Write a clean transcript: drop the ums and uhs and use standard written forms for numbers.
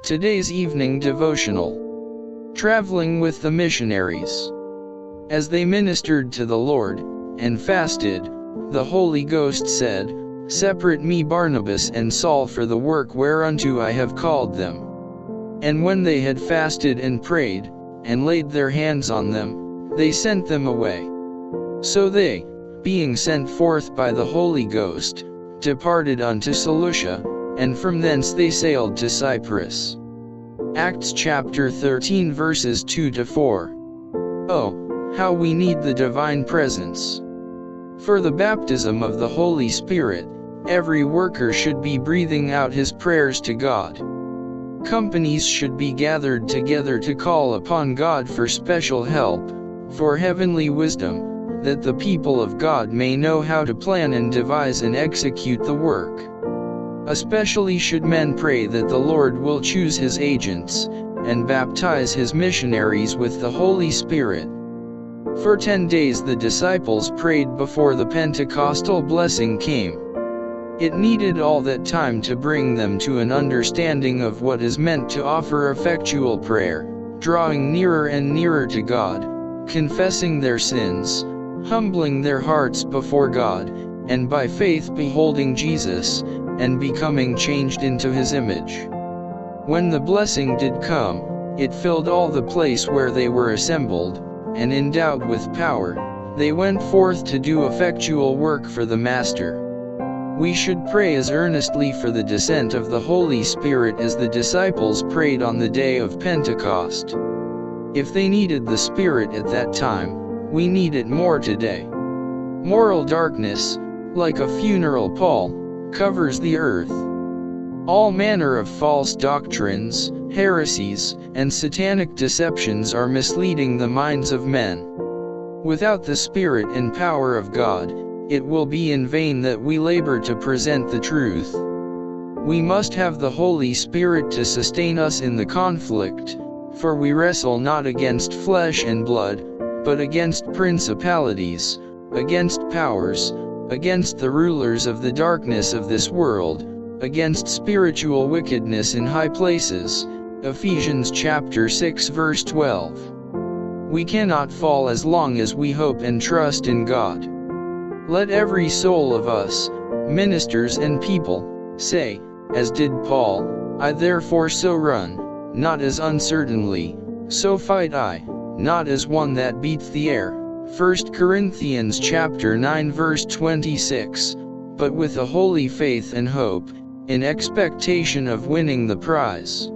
Today's evening devotional. Traveling with the missionaries. As they ministered to the Lord, and fasted, the Holy Ghost said, "Separate me Barnabas and Saul for the work whereunto I have called them." And when they had fasted and prayed, and laid their hands on them, they sent them away. So they, being sent forth by the Holy Ghost, departed unto Seleucia, and from thence they sailed to Cyprus. Acts chapter 13 verses 2-4. Oh, how we need the divine presence. For the baptism of the Holy Spirit, every worker should be breathing out his prayers to God. Companies should be gathered together to call upon God for special help, for heavenly wisdom, that the people of God may know how to plan and devise and execute the work. Especially should men pray that the Lord will choose his agents, and baptize his missionaries with the Holy Spirit. For 10 days the disciples prayed before the Pentecostal blessing came. It needed all that time to bring them to an understanding of what is meant to offer effectual prayer, drawing nearer and nearer to God, confessing their sins, humbling their hearts before God, and by faith beholding Jesus, and becoming changed into his image. When the blessing did come, it filled all the place where they were assembled, and endowed with power, they went forth to do effectual work for the Master. We should pray as earnestly for the descent of the Holy Spirit as the disciples prayed on the day of Pentecost. If they needed the Spirit at that time, we need it more today. Moral darkness, like a funeral pall, covers the earth. All manner of false doctrines, heresies, and satanic deceptions are misleading the minds of men. Without the Spirit and power of God, it will be in vain that we labor to present the truth. We must have the Holy Spirit to sustain us in the conflict, for we wrestle not against flesh and blood, but against principalities, against powers, against the rulers of the darkness of this world, against spiritual wickedness in high places. Ephesians chapter 6 verse 12. We cannot fall as long as we hope and trust in God. Let every soul of us, ministers and people, say, as did Paul, "I therefore so run, not as uncertainly, so fight I, not as one that beats the air." 1 Corinthians chapter 9 verse 26, but with a holy faith and hope, in expectation of winning the prize.